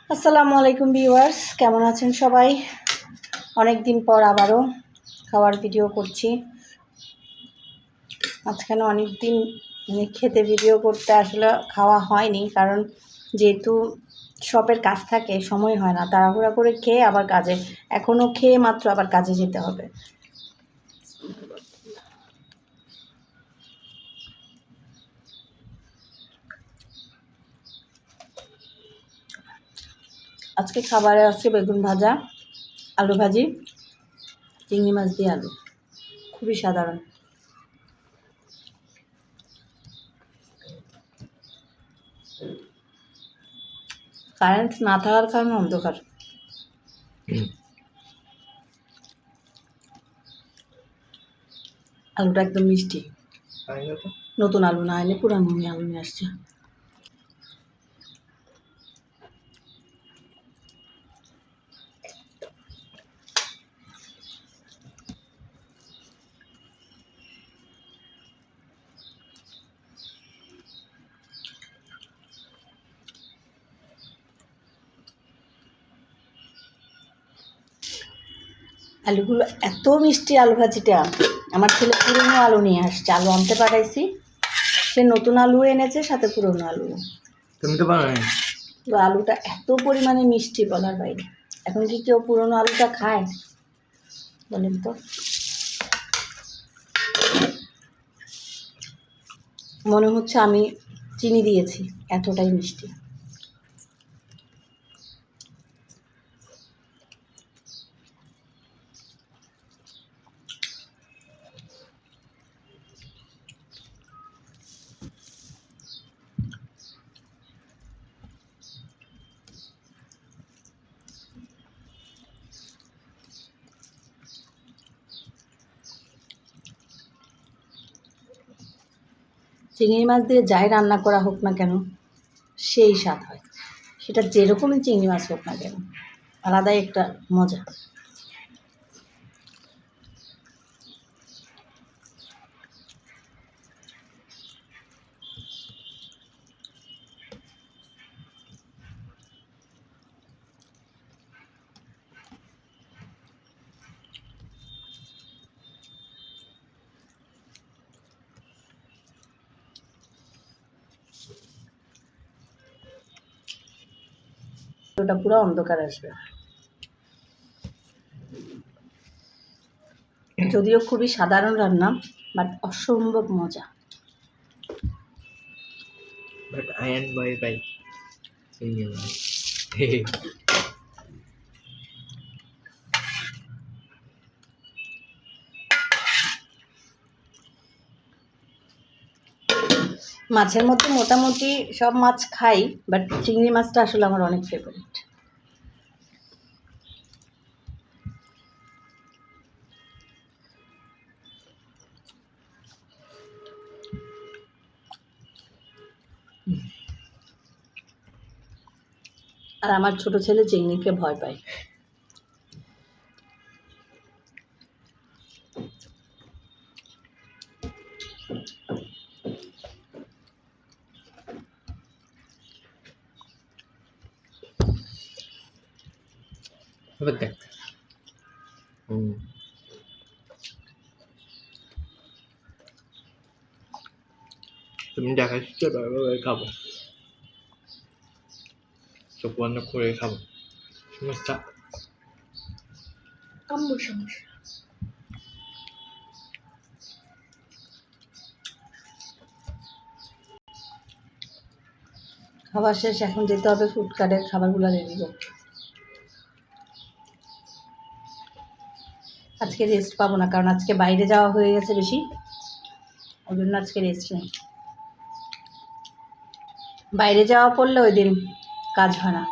আসসালামু আলাইকুম ভিউয়ার্স, কেমন আছেন সবাই? অনেক দিন পর আবারও খাওয়ার ভিডিও করছি। মাঝখানে অনেক দিন খেতে ভিডিও করতে আসলে খাওয়া হয়নি, কারণ যেহেতু শপের কাজ থাকে, সময় হয় না। তাড়াহুড়া করে খেয়ে আবার কাজে, এখনও খেয়ে মাত্র আবার কাজে যেতে হবে। আজকে খাবারে আছে বেগুন ভাজা, আলু ভাজি, চিংড়ি মাছ দিয়ে আলু, খুবই সাধারণ। কারেন্ট না থাকার কারণে অন্ধকার। আলুটা একদম মিষ্টি, নতুন আলু না এনে পুরানো আলু নিয়ে আসছে। আলুগুলো এত মিষ্টি, আলু ভাজিটা। আমার ছেলে পুরনো আলু নিয়ে আসছে, আলু আনতে পাঠাইছি, সে নতুন আলু এনেছে, সাথে পুরনো আলু। তুমি তো পারো না। তো আলুটা এত পরিমাণে মিষ্টি বলার বাইরে। এখন কি কেউ পুরনো আলুটা খায় বলেন তো? মনে হচ্ছে আমি চিনি দিয়েছি, এতটাই মিষ্টি। চিংড়ি মাছ দিয়ে যাই রান্না করা হোক না কেন, সেই স্বাদ হয়। সেটা যেরকমই চিংড়ি মাছ হোক না কেন, আলাদাই একটা মজা। ওটা পুরো অন্ধকার আসবে। যদিও খুবই সাধারণ রান্না, বাট অসম্ভব মজা। But I am by in your life. মাছের মধ্যে মোটামুটি সব মাছ খাই, বাট চিংড়ি মাছটা আসলে আমার অনেক ফেভারিট। আর আমার ছোট ছেলে চিংড়িকে ভয় পায়। But that. তুমি দেখাচ্ছো তারপরে খাবো, চোখ বন্ধ করে খাবো। সমস্যা আম্মুর সমস্যা। খাবার শেষ, এখন যেতে হবে ফুডকার্টের খাবারগুলো রেডি করতে। আজকে রেস্ট পাবো না, কারণ আজকে বাইরে যাওয়া হয়ে গেছে বেশি, ওই জন্য আজকে রেস্ট নেই। বাইরে যাওয়া পড়লে ওই দিন কাজ হয় না।